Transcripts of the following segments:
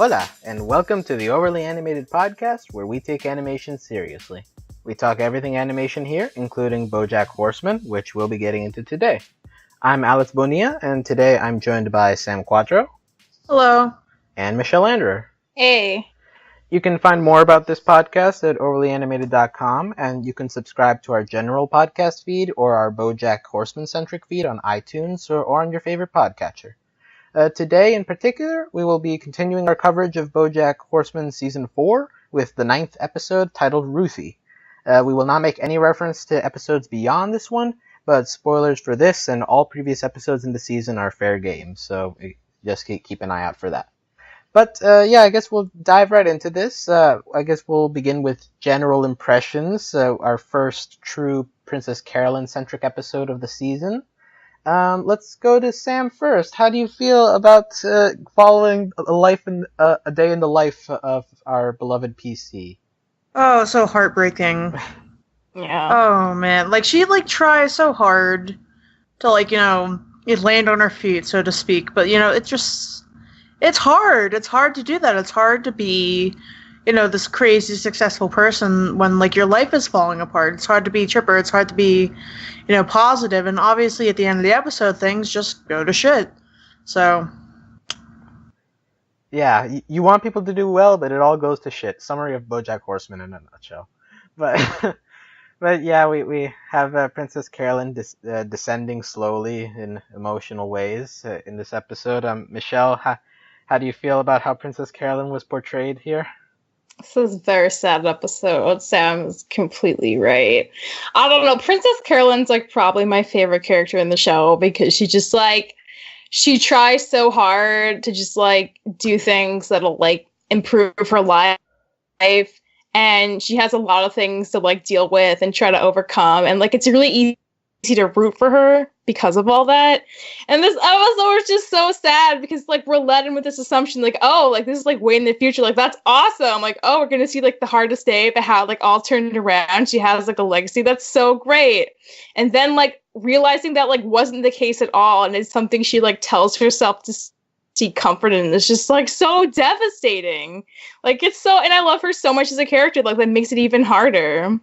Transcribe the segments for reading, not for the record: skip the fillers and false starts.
Hola, and welcome to the Overly Animated Podcast, where we take animation seriously. We talk everything animation here, including BoJack Horseman, which we'll be getting into today. I'm Alex Bonilla, and today I'm joined by Sam Quattro. Hello. And Michelle Anderer. Hey. You can find more about this podcast at overlyanimated.com, and you can subscribe to our general podcast feed or our BoJack Horseman-centric feed on iTunes or on your favorite podcatcher. Today, in particular, we will be continuing our coverage of BoJack Horseman Season 4 with the 9th episode titled Ruthie. We will not make any reference to episodes beyond this one, but spoilers for this and all previous episodes in the season are fair game, so just keep an eye out for that. But I guess we'll dive right into this. I guess we'll begin with general impressions, our first true Princess Carolyne-centric episode of the season. Let's go to Sam first. How do you feel about following a day in the life of our beloved PC? Oh, so heartbreaking. Yeah. Oh man, she tries so hard to land on her feet, so to speak. But it's hard. It's hard to do that. It's hard to be, this crazy successful person when your life is falling apart. It's hard to be chipper. It's hard to be, positive. And obviously at the end of the episode, things just go to shit. So. Yeah, you want people to do well, but it all goes to shit. Summary of BoJack Horseman in a nutshell. But but yeah, we have Princess Carolyne descending slowly in emotional ways in this episode. Michelle, how do you feel about how Princess Carolyne was portrayed here? This is a very sad episode. Sam is completely right. I don't know. Princess Carolyne's probably my favorite character in the show because she just she tries so hard to just do things that'll improve her life, and she has a lot of things to deal with and try to overcome, and it's really easy to root for her because of all that. And this episode is just so sad because we're led in with this assumption this is way in the future, that's awesome, oh, we're gonna see the hardest day, but how all turned around, she has a legacy. That's so great. And then realizing that wasn't the case at all, and it's something she tells herself to seek comfort in. It's just so devastating. It's so, and I love her so much as a character, that makes it even harder.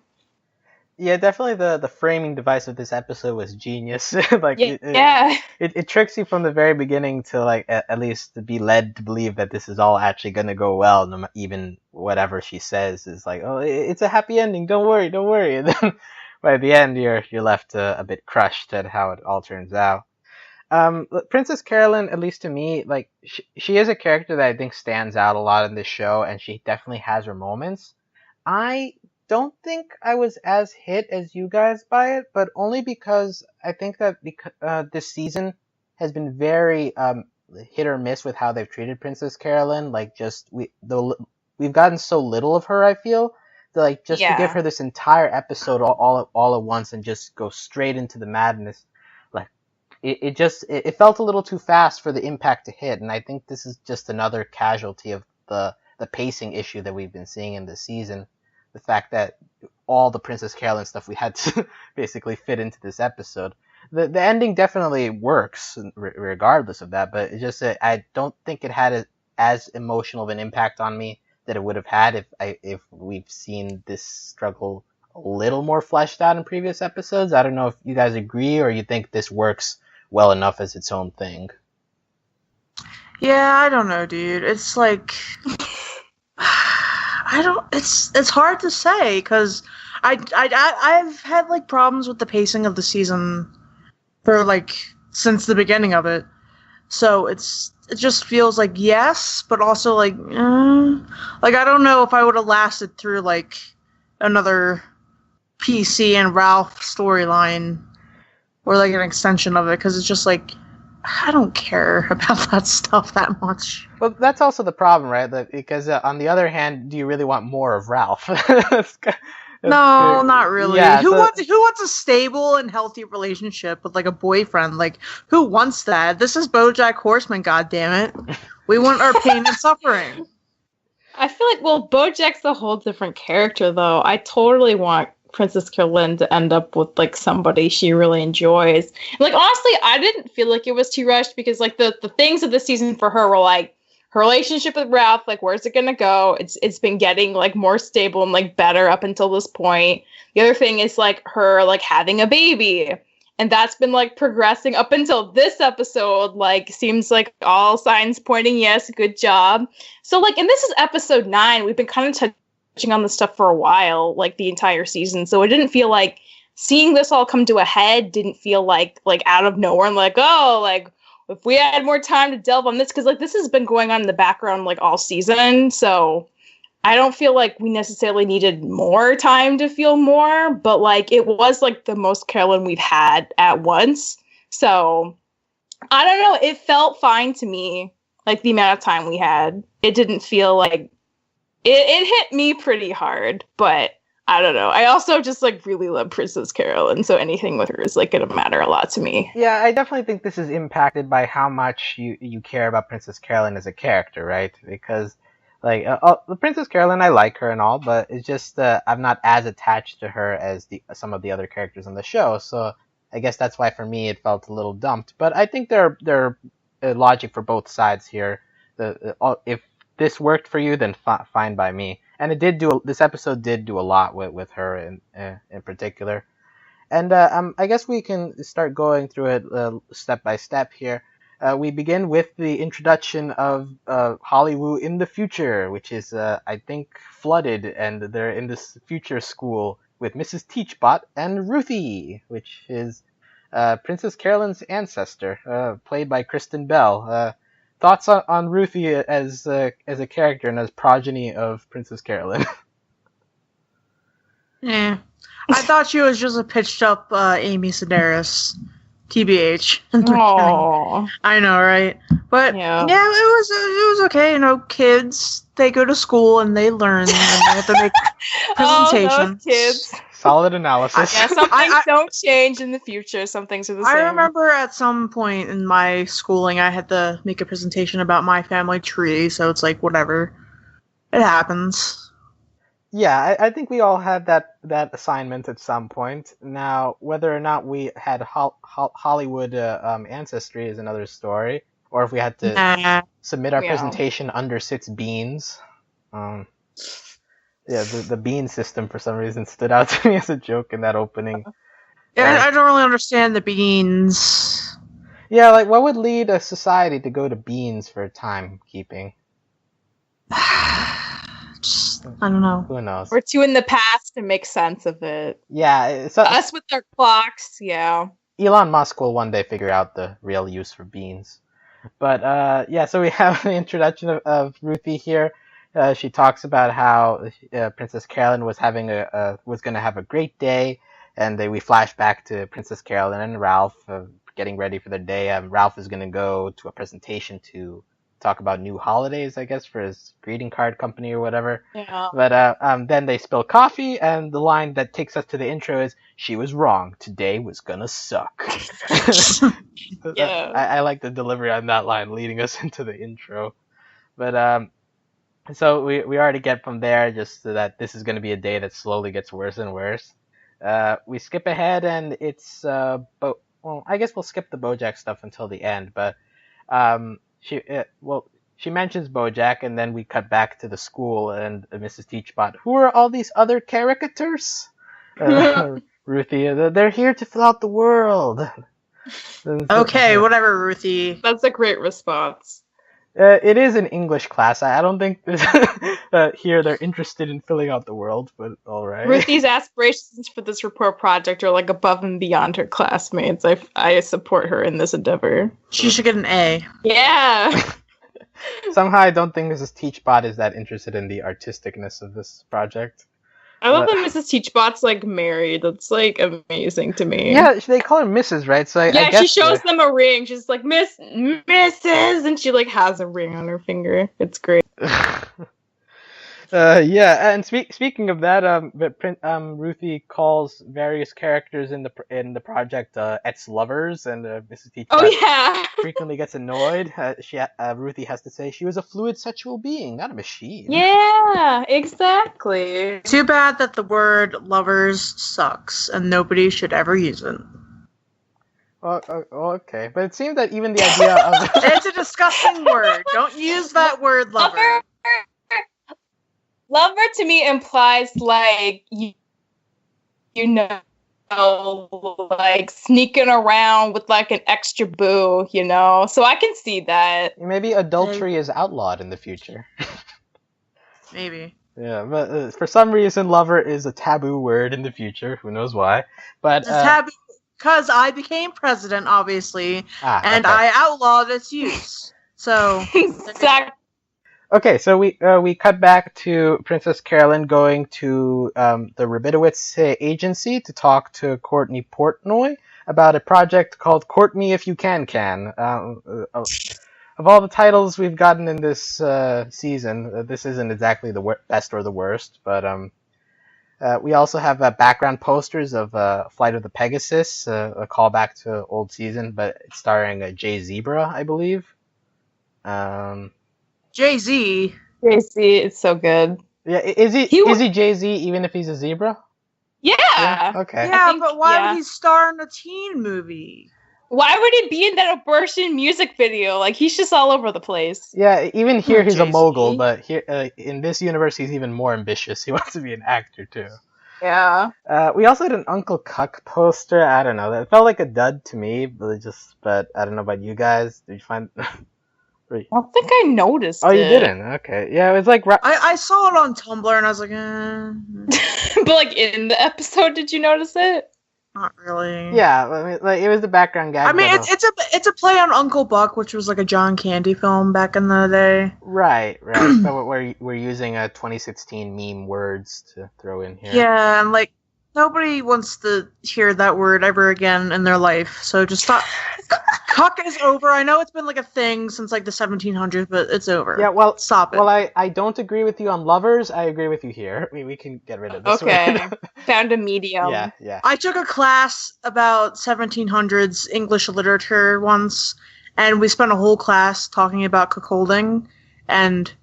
Yeah, definitely the framing device of this episode was genius. It tricks you from the very beginning to at least to be led to believe that this is all actually going to go well, even whatever she says is oh, it's a happy ending, don't worry. And then by the end you're left a bit crushed at how it all turns out. Princess Carolyne, at least to me, she is a character that I think stands out a lot in this show, and she definitely has her moments. I don't think I was as hit as you guys by it, but only because I think that this season has been very hit or miss with how they've treated Princess Carolyne. We've gotten so little of her, I feel, that to give her this entire episode all at once and just go straight into the madness, it felt a little too fast for the impact to hit, and I think this is just another casualty of the pacing issue that we've been seeing in this season. The fact that all the Princess Carolyne stuff we had to basically fit into this episode. The ending definitely works regardless of that, but it just I don't think it had as emotional of an impact on me that it would have had if we've seen this struggle a little more fleshed out in previous episodes. I don't know if you guys agree or you think this works well enough as its own thing. Yeah, I don't know, dude. It's it's hard to say because I've had problems with the pacing of the season for since the beginning of it. So it just feels yes, but also I don't know if I would have lasted through another PC and Ralph storyline or an extension of it, because it's just I don't care about that stuff that much. Well, that's also the problem, right? Because on the other hand, do you really want more of Ralph? No, not really. Yeah, who wants a stable and healthy relationship with a boyfriend? Who wants that? This is BoJack Horseman, goddammit. We want our pain and suffering. I feel BoJack's a whole different character, though. I totally want Princess Carolyne to end up with somebody she really enjoys. And, honestly, I didn't feel it was too rushed because the things of the season for her were her relationship with Ralph, like, where's it gonna go? It's been getting, like, more stable and, like, better up until this point. The other thing is, like, her, like, having a baby. And that's been, like, progressing up until this episode. Like, seems like all signs pointing yes, good job. So, like, and this is episode 9. We've been kind of touching on this stuff for a while, like, the entire season. So it didn't feel like seeing this all come to a head didn't feel like out of nowhere and like, oh, like, if we had more time to delve on this, because, like, this has been going on in the background, like, all season, so I don't feel like we necessarily needed more time to feel more, but, like, it was, like, the most Carolyne we've had at once, so I don't know, it felt fine to me, like, the amount of time we had. It didn't feel like, it hit me pretty hard, but I don't know. I also just, like, really love Princess Carolyne, so anything with her is, like, gonna matter a lot to me. Yeah, I definitely think this is impacted by how much you care about Princess Carolyne as a character, right? Because, like, the Princess Carolyne, I like her and all, but it's just I'm not as attached to her as some of the other characters on the show, so I guess that's why for me it felt a little dumped. But I think there are logic for both sides here. If this worked for you, then fine by me. And this episode did do a lot with her in particular. And I guess we can start going through it step by step here. We begin with the introduction of Hollywood in the future, which is, I think, flooded, and they're in this future school with Mrs. Teachbot and Ruthie, which is Princess Carolyne's ancestor, played by Kristen Bell. Thoughts on Ruthie as a character and as progeny of Princess Carolyne? Yeah, I thought she was just a pitched up Amy Sedaris, TBH. Aww. I know, right? But yeah, it was okay. You know, kids, they go to school and they learn and they have to make presentations. Oh, those kids. Solid analysis. Yeah, some things don't change in the future. Some things are the same. I remember at some point in my schooling, I had to make a presentation about my family tree, so it's like, whatever. It happens. Yeah, I think we all had that assignment at some point. Now, whether or not we had Hollywood ancestry is another story, or if we had to submit our presentation under 6 beans. Yeah, the bean system for some reason stood out to me as a joke in that opening. Yeah, I don't really understand the beans. Yeah, like, what would lead a society to go to beans for timekeeping? Just, I don't know. Who knows? We're too in the past to make sense of it. Yeah. Us with our clocks, yeah. Elon Musk will one day figure out the real use for beans. But, yeah, so we have the introduction of Ruthie here. She talks about how Princess Carolyne was going to have a great day, and we flash back to Princess Carolyne and Ralph getting ready for their day. Ralph is going to go to a presentation to talk about new holidays, I guess, for his greeting card company or whatever. Yeah. But then they spill coffee, and the line that takes us to the intro is, "She was wrong. Today was gonna suck." Yeah. I like the delivery on that line, leading us into the intro. But so we already get from there just that this is going to be a day that slowly gets worse and worse. We skip ahead, and it's I guess we'll skip the BoJack stuff until the end. But she mentions BoJack, and then we cut back to the school and Mrs. Teachbot. Who are all these other caricatures? Ruthie, they're here to fill out the world. Okay, whatever, Ruthie. That's a great response. It is an English class. I don't think here they're interested in filling out the world, but all right. Ruthie's aspirations for this report project are like above and beyond her classmates. I support her in this endeavor. She should get an A. Yeah. Somehow I don't think Mrs. Teachbot is that interested in the artisticness of this project. I love that Mrs. Teachbot's like married. That's like amazing to me. Yeah, they call her Mrs., right? So I guess she shows them a ring. She's like, Mrs., and she like has a ring on her finger. It's great. Yeah, and speaking of that, Ruthie calls various characters in the project ex-lovers, and Mrs. Teachbot frequently gets annoyed. Ruthie has to say she was a fluid sexual being, not a machine. Yeah, exactly. Too bad that the word lovers sucks, and nobody should ever use it. Okay, but it seems that even the idea of it's a disgusting word. Don't use that word, lover. Lover to me implies like you know, like sneaking around with like an extra boo, you know. So I can see that. Maybe adultery is outlawed in the future. Maybe. Yeah, but for some reason, lover is a taboo word in the future. Who knows why? But it's taboo because I became president, obviously, and okay. I outlawed its use. So exactly. Okay, so we cut back to Princess Carolyne going to the Rabidowitz agency to talk to Courtney Portnoy about a project called Court Me If You Can. Of all the titles we've gotten in this season, this isn't exactly the best or the worst, but we also have background posters of Flight of the Pegasus, a callback to old season, but it's starring Jay Zebra, I believe. Jay-Z. Jay-Z is so good. Yeah, is he Jay-Z even if he's a zebra? Yeah. Okay. Yeah, but why would he star in a teen movie? Why would he be in that abortion music video? Like, he's just all over the place. Yeah, even here he's Jay-Z. a mogul, but here in this universe he's even more ambitious. He wants to be an actor too. Yeah. We also had an Uncle Cuck poster. I don't know. That felt like a dud to me, but I don't know about you guys. Did you find? I don't think I noticed it. Oh, you didn't? Okay. Yeah, it was like... I saw it on Tumblr and I was like, But, like, in the episode, did you notice it? Not really. Yeah, I mean, like, it was the background gag. I mean, it's a play on Uncle Buck, which was like a John Candy film back in the day. Right. But we're using 2016 meme words to throw in here. Yeah, and like, nobody wants to hear that word ever again in their life, so just stop. Cuck is over. I know it's been like a thing since like the 1700s, but it's over. Yeah, well, stop it. Well, I don't agree with you on lovers. I agree with you here. We can get rid of this. Okay, found a medium. Yeah. I took a class about 1700s English literature once, and we spent a whole class talking about cuckolding, and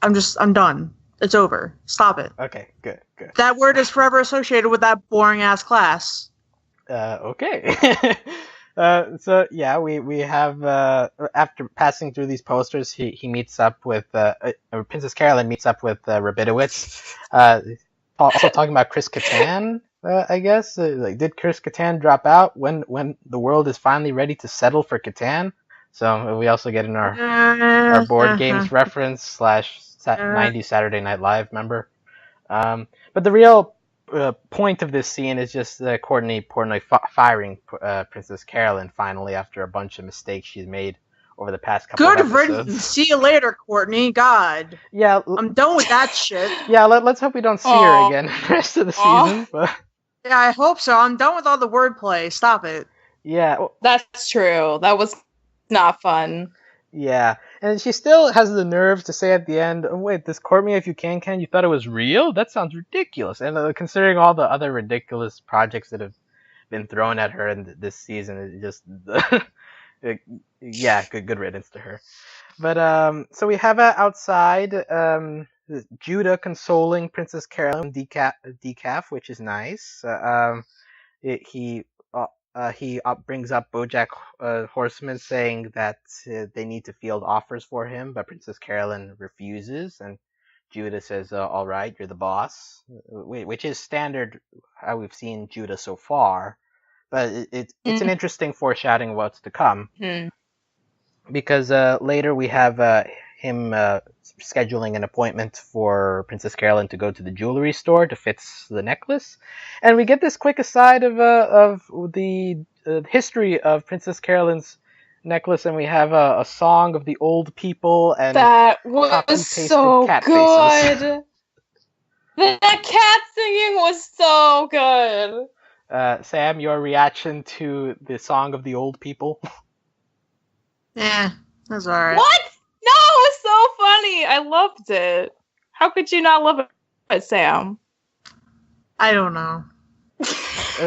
I'm done. It's over. Stop it. Okay, good. That word is forever associated with that boring ass class. Okay. So yeah, we have after passing through these posters, he meets up with Princess Carolyne meets up with Rabidowitz. Also talking about Chris Kattan, I guess. Like, did Chris Kattan drop out when the world is finally ready to settle for Kattan? So we also get in our board games reference / 90s Saturday Night Live member. But the real point of this scene is just Courtney Portnoy firing Princess Carolyne finally after a bunch of mistakes she's made over the past couple of episodes. Good riddance. See you later, Courtney. God. Yeah. I'm done with that shit. Yeah, let's hope we don't see her again the rest of the season. But... Yeah, I hope so. I'm done with all the wordplay. Stop it. Yeah. That's true. That was not fun. Yeah, and she still has the nerve to say at the end, oh, wait, this Court Me If You Can, you thought it was real? That sounds ridiculous. And considering all the other ridiculous projects that have been thrown at her in this season, it just, yeah, good riddance to her. But, so we have outside, Judah consoling Princess Carolyne decaf, which is nice. He brings up BoJack Horseman, saying that they need to field offers for him, but Princess Carolyne refuses, and Judah says, all right, you're the boss, which is standard how we've seen Judah so far, but it's an interesting foreshadowing of what's to come, because later we have him scheduling an appointment for Princess Carolyne to go to the jewelry store to fix the necklace, and we get this quick aside of the history of Princess Carolyne's necklace, and we have a song of the old people, and that was so cat good. Faces. The cat singing was so good. Sam, your reaction to the song of the old people? Yeah, that's alright. What? No, it was so funny. I loved it. How could you not love it, Sam? I don't know.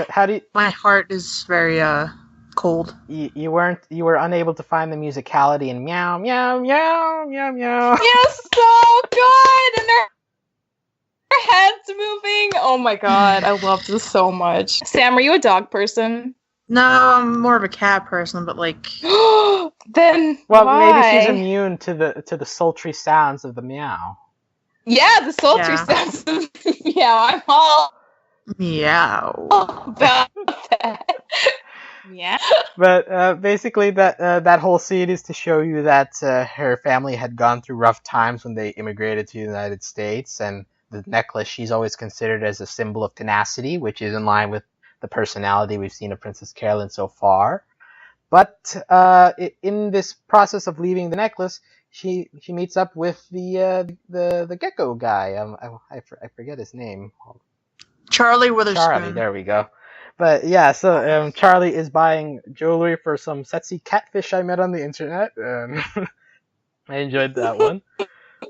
How do you... My heart is very cold. You were unable to find the musicality in meow meow meow meow meow. Yeah, so good, and their heads moving. Oh my god, I loved this so much. Sam, are you a dog person? No, I'm more of a cat person, but like. Then well, why? maybe she's immune to the sultry sounds of the meow. Yeah, the sultry sounds of meow. I'm all meow about that. Yeah. But basically, that whole scene is to show you that her family had gone through rough times when they immigrated to the United States, and the necklace she's always considered as a symbol of tenacity, which is in line with the personality we've seen of Princess Carolyne so far. But in this process of leaving the necklace, she meets up with the gecko guy. I forget his name. Charlie Witherspoon. Charlie, there we go. But yeah, so Charlie is buying jewelry for some sexy catfish I met on the internet. I enjoyed that one.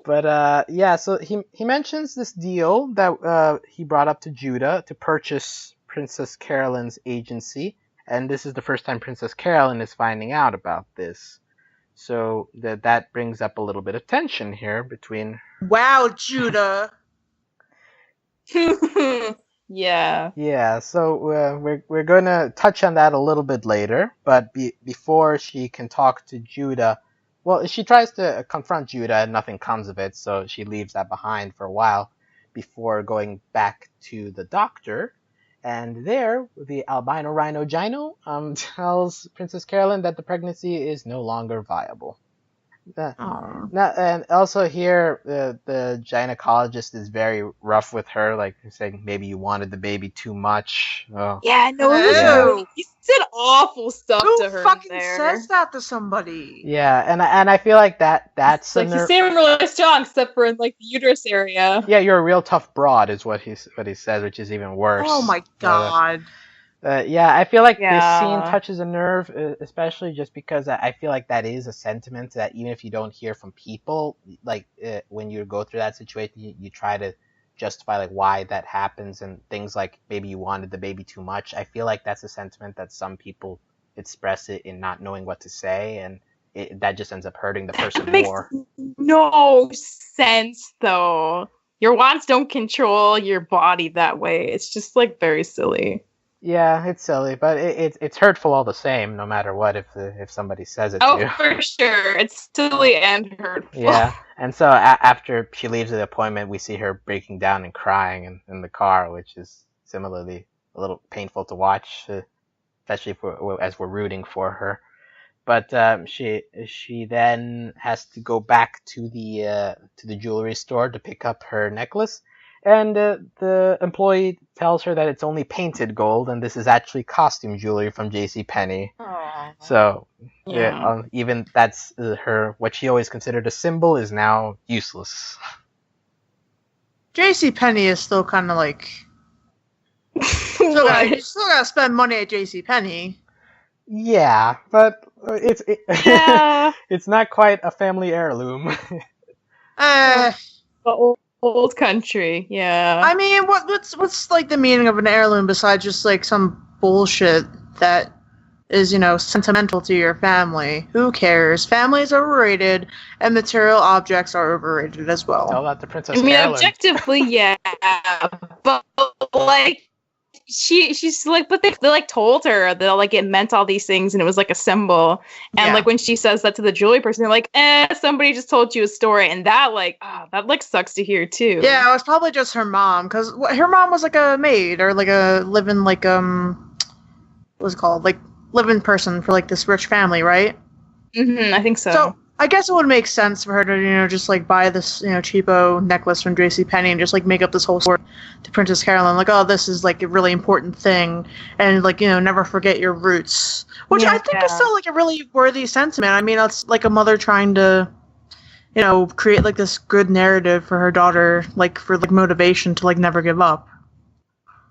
But yeah, so he mentions this deal that he brought up to Judah to purchase Princess Carolyne's agency, and this is the first time Princess Carolyne is finding out about this. So that brings up a little bit of tension here between. Wow, Judah. Yeah. Yeah, so we're going to touch on that a little bit later, but before she can talk to Judah, well, she tries to confront Judah and nothing comes of it, so she leaves that behind for a while before going back to the doctor. And there, the albino rhino Gino tells Princess Carolyne that the pregnancy is no longer viable. And also here, the gynecologist is very rough with her, like saying maybe you wanted the baby too much. Oh. Yeah, no, he said awful stuff to her. Who fucking says that to somebody? Yeah, and I feel like that's like he's saying really strong, except for in like the uterus area. Yeah, you're a real tough broad, is what he says, which is even worse. Oh my god. Yeah, I feel like this scene touches a nerve, especially just because I feel like that is a sentiment that even if you don't hear from people, like when you go through that situation, you try to justify like why that happens and things like maybe you wanted the baby too much. I feel like that's a sentiment that some people express it in not knowing what to say, and that just ends up hurting the person more. No sense though. Your wants don't control your body that way. It's just like very silly. Yeah, it's silly, but it's hurtful all the same, no matter what. If somebody says it to you. Oh, for sure, it's silly and hurtful. Yeah, and so after she leaves the appointment, we see her breaking down and crying in the car, which is similarly a little painful to watch, especially as we're rooting for her. But she then has to go back to the jewelry store to pick up her necklace. And the employee tells her that it's only painted gold, and this is actually costume jewelry from JCPenney. So, even that's her, what she always considered a symbol is now useless. JCPenney is still kind of like... you still gotta spend money at JCPenney. Yeah, but it's not quite a family heirloom. Old country, yeah. I mean, what's like the meaning of an heirloom besides just like some bullshit that is, sentimental to your family? Who cares? Family is overrated, and material objects are overrated as well. Tell that to Princess Carolyne. Objectively, yeah, but like she's like, but they like told her that like it meant all these things and it was like a symbol, and like when she says that to the jewelry person, they're like, somebody just told you a story, and that like sucks to hear too. Yeah, it was probably just her mom, because her mom was like a maid or like a living like what's it called, like living person for like this rich family, right? I think so. So I guess it would make sense for her to, just like buy this, cheapo necklace from JCPenney and just like make up this whole story to Princess Carolyne, like, oh, this is like a really important thing, and like, never forget your roots, which I think is still like a really worthy sentiment. I mean, it's like a mother trying to, create like this good narrative for her daughter, like for like motivation to like never give up.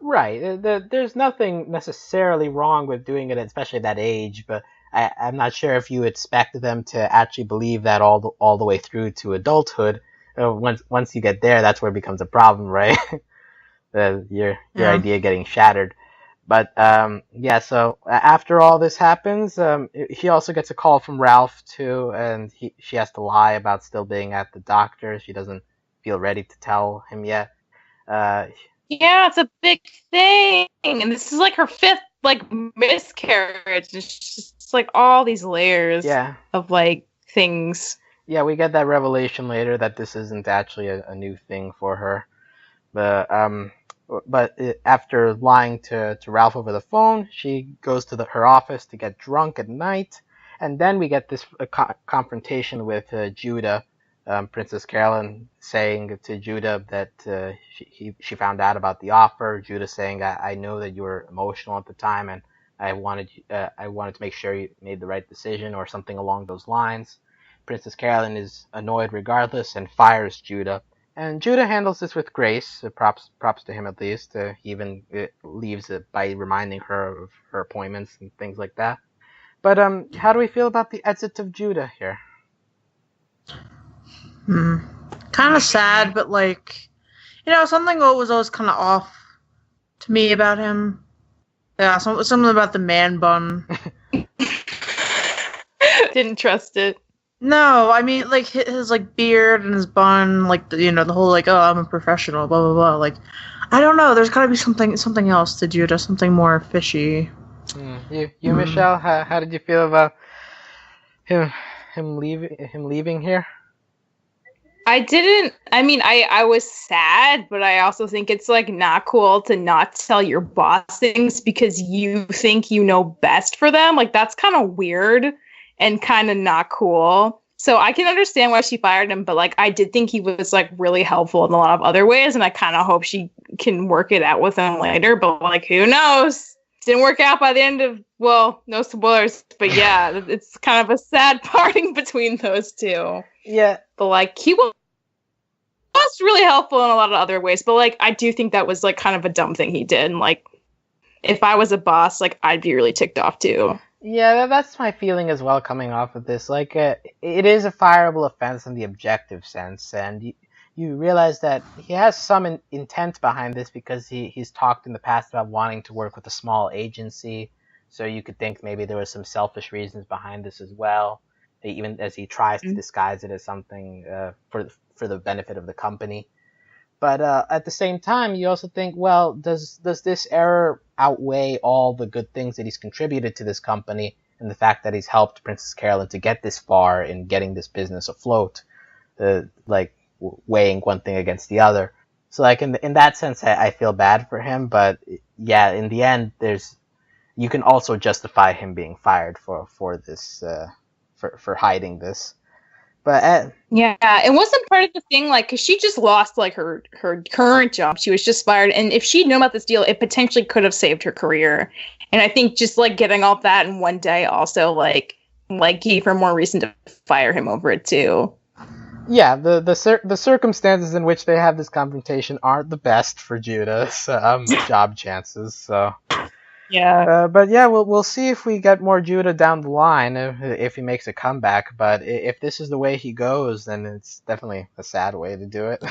Right. There's nothing necessarily wrong with doing it, especially at that age, but I'm not sure if you expect them to actually believe that all the way through to adulthood. Once you get there, that's where it becomes a problem, right? Your idea getting shattered. But so after all this happens, he also gets a call from Ralph too, and she has to lie about still being at the doctor. She doesn't feel ready to tell him yet. Yeah, it's a big thing, and this is like her 5th like miscarriage. It's just like all these layers of like things. Yeah, we get that revelation later that this isn't actually a new thing for her. But after lying to Ralph over the phone, she goes to her office to get drunk at night, and then we get this confrontation with Judah, Princess Carolyne saying to Judah that she found out about the offer. Judah saying, "I know that you were emotional at the time, and I wanted to make sure you made the right decision," or something along those lines. Princess Carolyne is annoyed regardless and fires Judah. And Judah handles this with grace. Props to him at least. He even leaves it by reminding her of her appointments and things like that. But how do we feel about the exit of Judah here? Kind of sad, but like, something was always kind of off to me about him. Yeah, something about the man bun. Didn't trust it. No, I mean, like, his, like, beard and his bun, like, the whole, like, oh, I'm a professional, blah, blah, blah. Like, I don't know. There's gotta be something else to Judah, something more fishy. You, Michelle, how did you feel about him leaving here? I was sad, but I also think it's, like, not cool to not tell your boss things because you think you know best for them. Like, that's kind of weird. And kind of not cool. So I can understand why she fired him, but like I did think he was like really helpful in a lot of other ways, and I kind of hope she can work it out with him later. But like, who knows? Didn't work out by the end of no spoilers, but yeah, it's kind of a sad parting between those two. Yeah, but like he was really helpful in a lot of other ways. But like I do think that was like kind of a dumb thing he did. And like if I was a boss, like I'd be really ticked off too. Yeah, that's my feeling as well coming off of this. Like, it is a fireable offense in the objective sense, and you realize that he has some intent behind this because he's talked in the past about wanting to work with a small agency, so you could think maybe there was some selfish reasons behind this as well, even as he tries to disguise it as something for the benefit of the company. But at the same time, you also think, well, does this error outweigh all the good things that he's contributed to this company and the fact that he's helped Princess Carolyne to get this far in getting this business afloat, weighing one thing against the other. So like in that sense, I feel bad for him. But yeah, in the end, you can also justify him being fired for this for hiding this. But yeah, it wasn't part of the thing, like, because she just lost, like, her current job. She was just fired, and if she'd known about this deal, it potentially could have saved her career. And I think just, like, getting all that in one day also, like gave her more reason to fire him over it, too. Yeah, the circumstances in which they have this confrontation aren't the best for Judah's job chances, so... Yeah. But yeah, we'll see if we get more Judah down the line if he makes a comeback. But if this is the way he goes, then it's definitely a sad way to do it.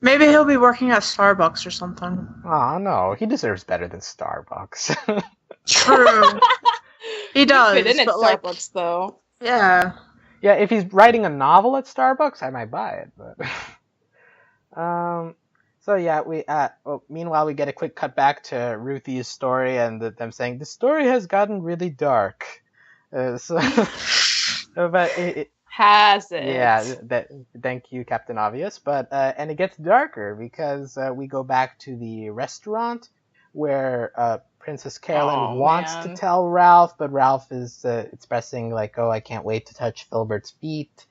Maybe he'll be working at Starbucks or something. Oh no, he deserves better than Starbucks. True. He does. He's been in at Starbucks though. Yeah. Yeah, if he's writing a novel at Starbucks, I might buy it. But So yeah, meanwhile we get a quick cut back to Ruthie's story and them saying the story has gotten really dark. But has it? Yeah, thank you, Captain Obvious. But and it gets darker because we go back to the restaurant where Princess Carolyne wants to tell Ralph, but Ralph is expressing like, "Oh, I can't wait to touch Filbert's feet."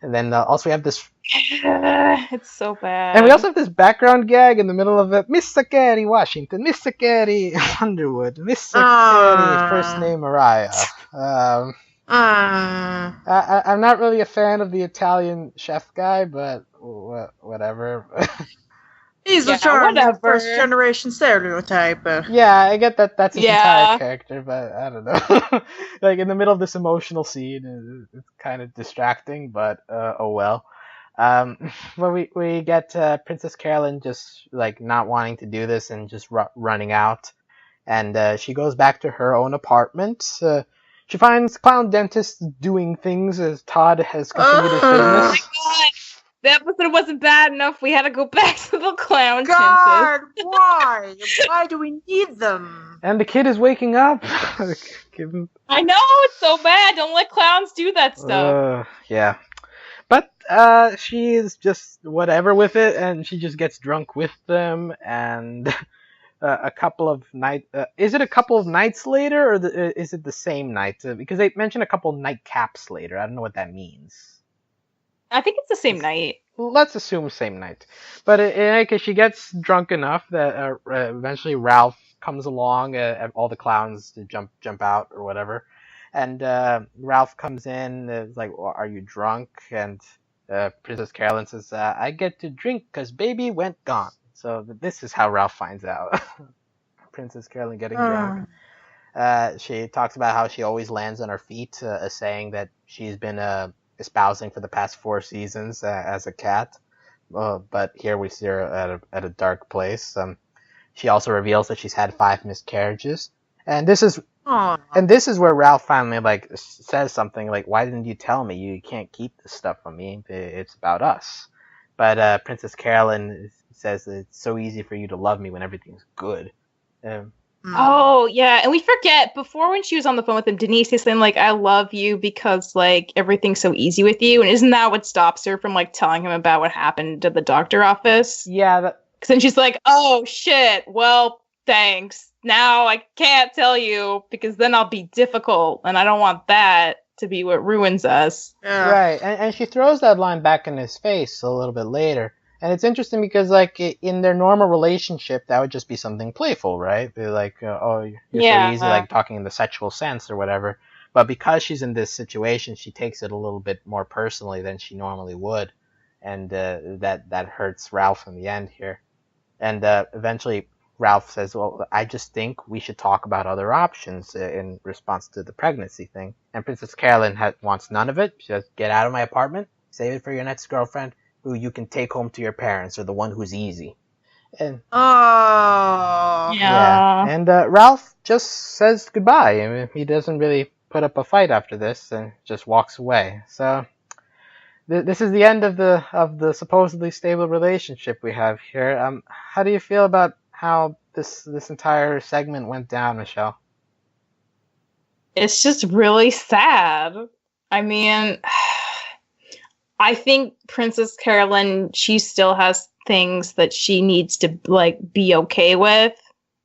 And then also we have this... It's so bad. And we also have this background gag in the middle of it. Miss Carey Washington, Miss Carey Underwood, Miss Carey, first name Mariah. I'm not really a fan of the Italian chef guy, but whatever. He's a first generation stereotype. Yeah, I get that that's his entire character, but I don't know. Like in the middle of this emotional scene, it's kind of distracting, but oh well. But we get Princess Carolyne just like not wanting to do this and just running out, and she goes back to her own apartment. She finds Clown Dentist doing things as Todd has continued his business. Oh my God. The episode wasn't bad enough. We had to go back to the clown. God, why? Why do we need them? And the kid is waking up. I know, it's so bad. Don't let clowns do that stuff. Yeah. But she's just whatever with it, and she just gets drunk with them, and a couple of nights... is it a couple of nights later, or is it the same night? Because they mentioned a couple nightcaps later. I don't know what that means. I think it's the same night. Let's assume same night. But in any case, she gets drunk enough that eventually Ralph comes along, all the clowns to jump out or whatever. And Ralph comes in, is like, well, are you drunk? And Princess Carolyne says, I get to drink because baby went gone. So this is how Ralph finds out. Princess Carolyne getting drunk. She talks about how she always lands on her feet, saying that she's been espousing for the past 4 seasons as a cat. But here we see her at a dark place. She also reveals that she's had 5 miscarriages. And this is where Ralph finally says something like, why didn't you tell me? You can't keep this stuff from me. It's about us. But Princess Carolyne says it's so easy for you to love me when everything's good. Oh, yeah. And we forget, before when she was on the phone with him, Denise is saying, I love you because, everything's so easy with you. And isn't that what stops her from, telling him about what happened at the doctor office? Yeah. Because then she's like, oh, shit. Well, thanks. Now I can't tell you because then I'll be difficult. And I don't want that to be what ruins us. Yeah. Right. And she throws that line back in his face a little bit later. And it's interesting because, in their normal relationship, that would just be something playful, right? They're like, oh, you're so easy, talking in the sexual sense or whatever. But because she's in this situation, she takes it a little bit more personally than she normally would. And that hurts Ralph in the end here. And eventually, Ralph says, well, I just think we should talk about other options in response to the pregnancy thing. And Princess Carolyne wants none of it. She says, get out of my apartment, save it for your next girlfriend, who you can take home to your parents, or the one who's easy. And yeah. And Ralph just says goodbye. I mean, he doesn't really put up a fight after this and just walks away. So this is the end of the supposedly stable relationship we have here. How do you feel about how this entire segment went down, Michelle? It's just really sad. I mean, I think Princess Carolyne, she still has things that she needs to be okay with.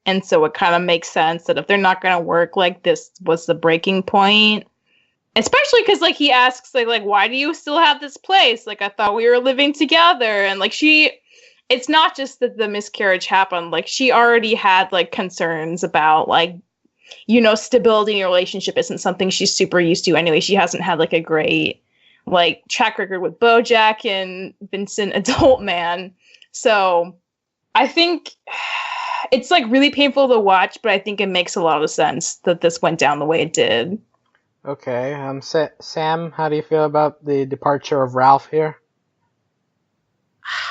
And so it kind of makes sense that if they're not going to work, this was the breaking point. Especially because he asks why do you still have this place? I thought we were living together. And it's not just that the miscarriage happened. She already had concerns about stability in your relationship isn't something she's super used to anyway. She hasn't had a great track record with BoJack and Vincent Adult Man. So I think it's really painful to watch, but I think it makes a lot of sense that this went down the way it did. Okay. Sam, how do you feel about the departure of Ralph here?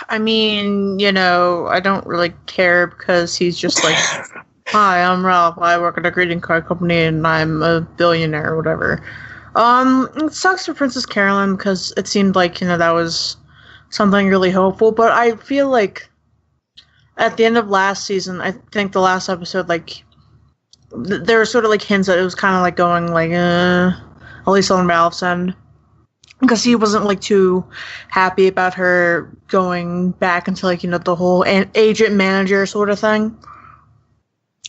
I mean, I don't really care because he's just hi, I'm Ralph. I work at a greeting card company and I'm a billionaire or whatever. It sucks for Princess Carolyne because it seemed that was something really hopeful, but I feel at the end of last season, I think the last episode, there were sort of hints that it was kind of going at least on Ralph's end, because he wasn't too happy about her going back into the whole agent manager sort of thing.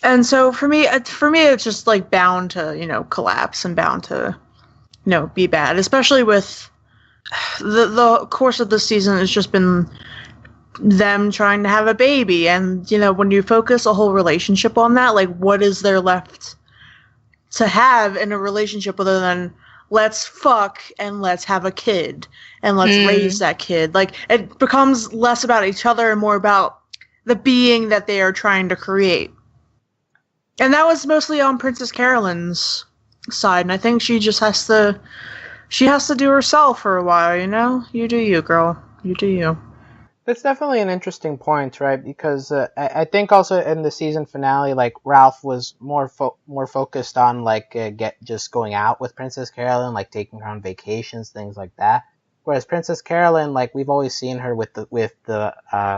And so for me it's just bound to collapse and bound to be bad, especially with the course of the season. It's just been them trying to have a baby, and when you focus a whole relationship on that, what is there left to have in a relationship other than let's fuck and let's have a kid and let's raise that kid? It becomes less about each other and more about the being that they are trying to create. And that was mostly on Princess Carolyne's side, and I think she just has to do herself for a while. You do you, girl. You do you. That's definitely an interesting point, right? Because I think also in the season finale, Ralph was more focused on just going out with Princess Carolyne, taking her on vacations, things like that. Whereas Princess Carolyne, like we've always seen her with the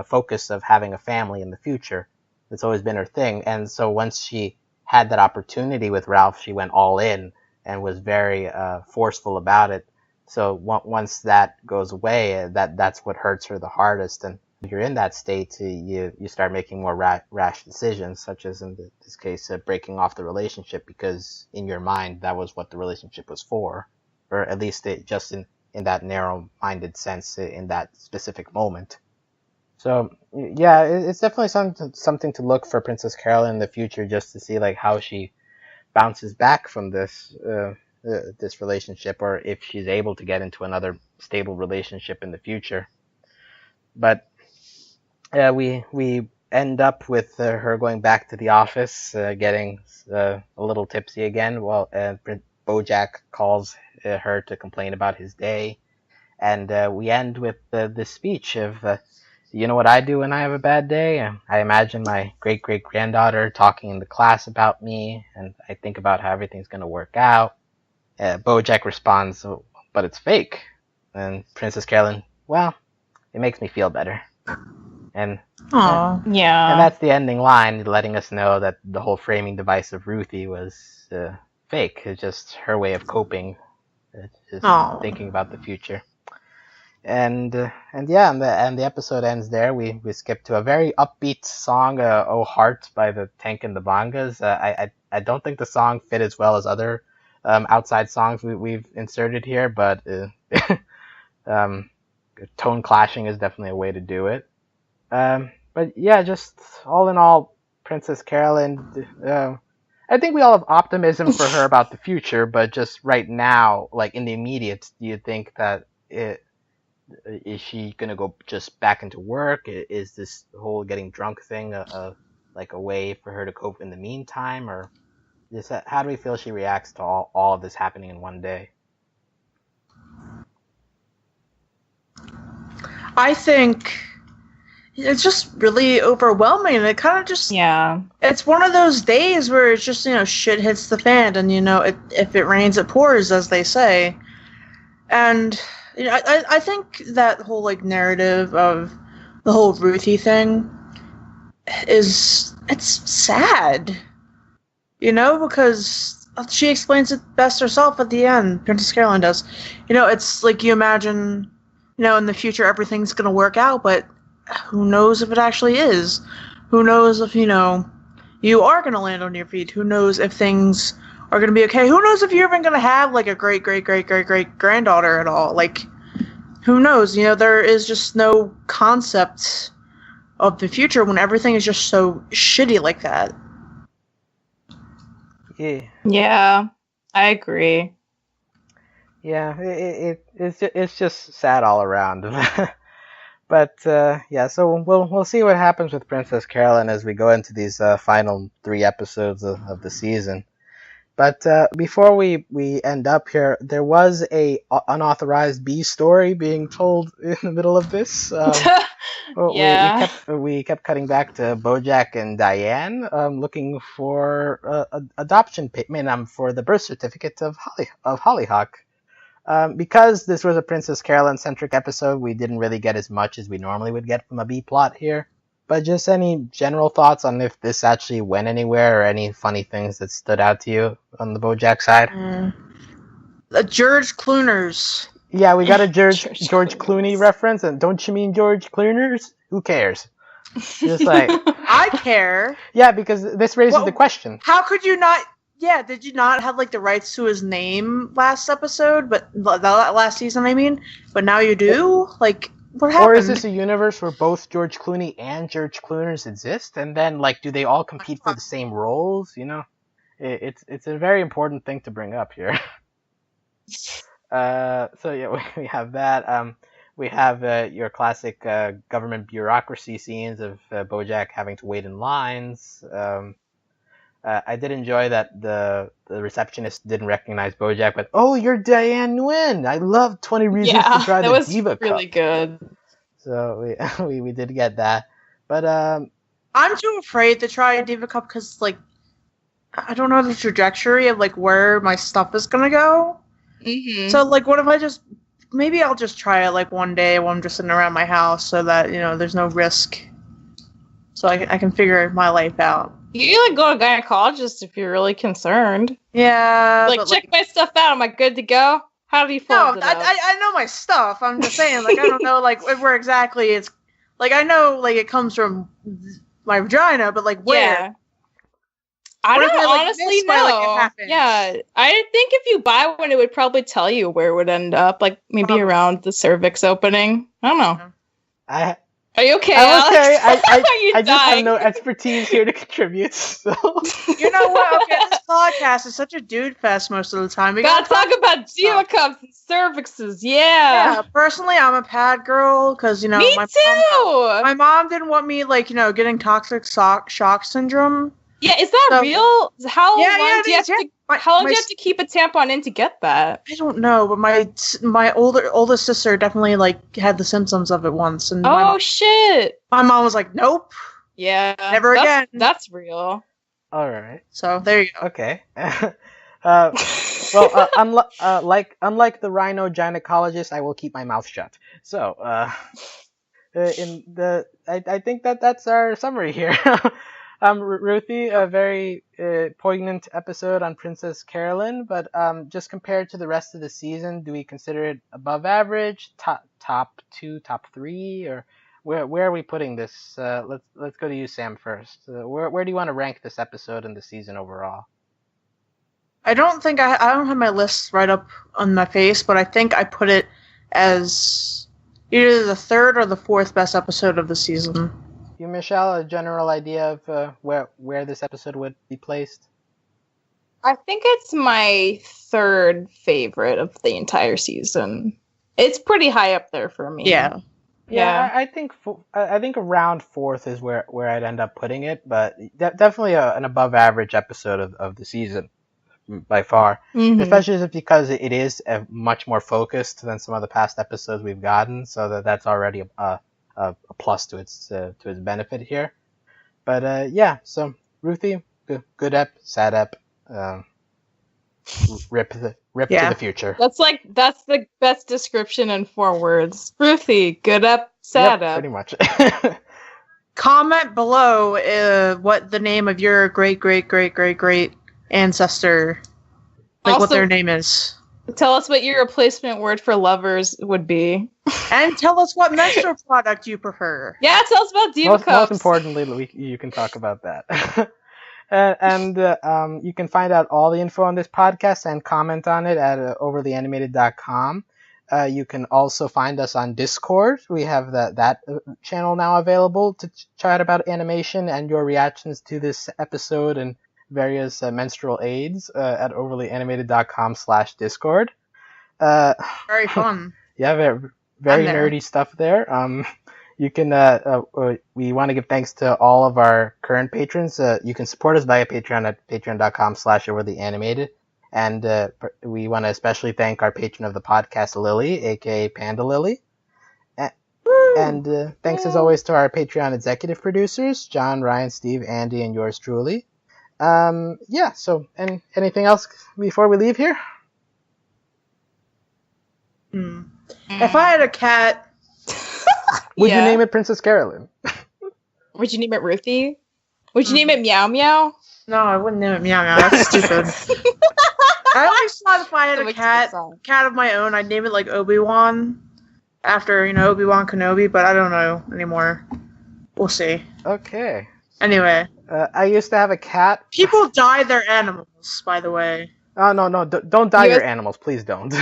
focus of having a family in the future. It's always been her thing. And so once she had that opportunity with Ralph, she went all in and was very forceful about it. So once that goes away, that's what hurts her the hardest. And if you're in that state, you start making more rash decisions, such as in this case, breaking off the relationship because in your mind that was what the relationship was for, or at least just in that narrow-minded sense in that specific moment. So yeah, it's definitely something to look for Princess Carolyne in the future, just to see like how she bounces back from this relationship, or if she's able to get into another stable relationship in the future. But we end up with her going back to the office, getting a little tipsy again. Well, BoJack calls her to complain about his day, and we end with this speech of, you know what I do when I have a bad day? I imagine my great-great-granddaughter talking in the class about me, and I think about how everything's going to work out. BoJack responds, but it's fake. And Princess Carolyne, well, it makes me feel better. And yeah, and that's the ending line, letting us know that the whole framing device of Ruthie was fake. It's just her way of coping, just thinking about the future. And the episode ends there. We skip to a very upbeat song, "Oh Heart" by the Tank and the Bongas. I don't think the song fit as well as other outside songs we've inserted here, but tone clashing is definitely a way to do it. But yeah, just all in all, Princess Carolyne, I think we all have optimism for her about the future, but just right now, like in the immediate, do you think that is she going to go just back into work? Is this whole getting drunk thing like a way for her to cope in the meantime? Or just how do we feel she reacts to all of this happening in one day? I think it's just really overwhelming. It kind of just... Yeah. It's one of those days where it's just, shit hits the fan, and, if it rains, it pours, as they say. And... I think that whole narrative of the whole Ruthie thing it's sad, because she explains it best herself at the end. Princess Carolyne does. It's like you imagine, in the future everything's gonna work out, but who knows if it actually is? Who knows if you are gonna land on your feet? Who knows if things are going to be okay? Who knows if you're even going to have a great-great-great-great-great-granddaughter at all? Who knows? There is just no concept of the future when everything is just so shitty like that. Yeah, I agree. Yeah, it's just sad all around. But so we'll see what happens with Princess Carolyne as we go into these final 3 episodes of the season. But before we end up here, there was a unauthorized B story being told in the middle of this. Yeah. We kept cutting back to BoJack and Diane looking for adoption payment for the birth certificate of Hollyhock. Because this was a Princess Carolyne-centric episode, we didn't really get as much as we normally would get from a B plot here. But just any general thoughts on if this actually went anywhere, or any funny things that stood out to you on the BoJack side? George Clooners. Yeah, we got a George Clooney reference, and don't you mean George Clooners? Who cares? Just like I care. Yeah, because this raises the question. How could you not? Yeah, did you not have the rights to his name last episode? But last season, I mean. But now you do. What happened? Or is this a universe where both George Clooney and George Clooners exist, and then do they all compete for the same roles? It's a very important thing to bring up here. So yeah, we have that. We have your classic government bureaucracy scenes of BoJack having to wait in lines. I did enjoy that the receptionist didn't recognize BoJack, but you're Diane Nguyen. I love 20 Reasons to Try the Diva Cup. That was really good. So we did get that, but I'm too afraid to try a Diva Cup because I don't know the trajectory of where my stuff is gonna go. Mm-hmm. So what if I just maybe I'll just try it like one day while I'm just sitting around my house, so that there's no risk, so I can figure my life out. You go to a gynecologist if you're really concerned. Yeah, check my stuff out. Am I good to go? How do you fold it up? I know my stuff. I'm just saying, I don't know where exactly it's. I know it comes from my vagina, but where? Yeah. I don't honestly know. Yeah, I think if you buy one, it would probably tell you where it would end up, maybe around the cervix opening. I don't know. Are you okay? I'm okay. I just have no expertise here to contribute. So you know what? Okay, this podcast is such a dude fest most of the time. We gotta talk about G-cups and cervixes. Yeah. Personally, I'm a pad girl because me too. My mom didn't want me getting toxic shock syndrome. Yeah, is that real? How long do you have to keep a tampon in to get that? I don't know, but my older sister definitely had the symptoms of it once, and shit! My mom was like, "Nope, never again." That's real. All right. So there you go. Okay. Unlike the rhino gynecologist, I will keep my mouth shut. So, I think that's our summary here. Ruthie, a very poignant episode on Princess Carolyne, but just compared to the rest of the season, do we consider it above average, top 2, top 3, or where are we putting this? Let's go to you, Sam, first. Where do you want to rank this episode in the season overall? I don't think I don't have my list right up on my face, but I think I put it as either the third or the fourth best episode of the season. You, Michelle, a general idea of where this episode would be placed? I think it's my third favorite of the entire season. It's pretty high up there for me. Yeah. I think around fourth is where I'd end up putting it, but definitely an above average episode of the season by far. Mm-hmm. Especially just because it is much more focused than some of the past episodes we've gotten, so that's already a plus to its benefit here. But so Ruthie, good ep, sad ep, rip to the future. That's the best description in 4 words. Ruthie, good ep, sad ep. Pretty much. Comment below what the name of your great ancestor, also, what their name is. Tell us what your replacement word for lovers would be. And tell us what menstrual product you prefer. Yeah, tell us about Diva Cups. Most importantly, you can talk about that. and you can find out all the info on this podcast and comment on it at overlyanimated.com. You can also find us on Discord. We have that channel now available to chat about animation and your reactions to this episode and various menstrual aids at overlyanimated.com/Discord. Very fun. Yeah, very nerdy stuff there. You can we want to give thanks to all of our current patrons. You can support us via Patreon at patreon.com/overlyanimated. And we want to especially thank our patron of the podcast, Lily, aka Panda Lily. And thanks as always to our Patreon executive producers, John, Ryan, Steve, Andy, and yours truly. So anything else before we leave here? If I had a cat, would you name it Princess Carolyne? Would you name it Ruthie? Would you name it Meow Meow? No, I wouldn't name it Meow Meow. That's stupid. I always thought if I had a cat of my own, I'd name it like Obi-Wan after Obi-Wan Kenobi, but I don't know anymore. We'll see. Okay. Anyway. I used to have a cat. People dye their animals, by the way. Oh, no, don't dye your animals. Please don't.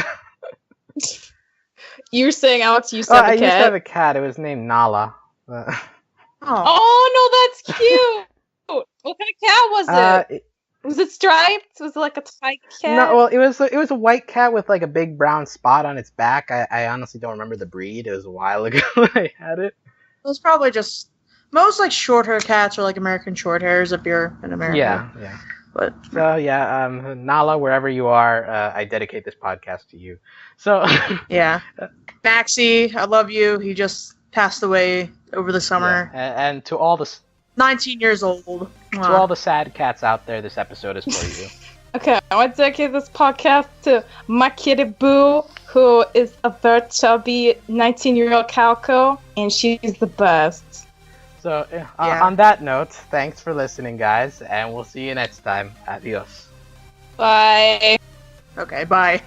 You were saying, Alex, you used to have a cat? I used to have a cat. It was named Nala. Oh, no, that's cute. What kind of cat was it? Was it striped? Was it like a tight cat? No, well, it was a white cat with like a big brown spot on its back. I honestly don't remember the breed. It was a while ago when I had it. It was probably just... Most short hair cats are like American short hairs if you're in America. Yeah. But so Nala, wherever you are, I dedicate this podcast to you. So yeah, Maxie, I love you. He just passed away over the summer. Yeah. And to all the 19 years old. To all the sad cats out there, this episode is for you. Okay, I want to dedicate this podcast to my kitty Boo, who is a very chubby 19-year-old calico, and she's the best. So, on that note, thanks for listening, guys, and we'll see you next time. Adios. Bye. Okay, bye.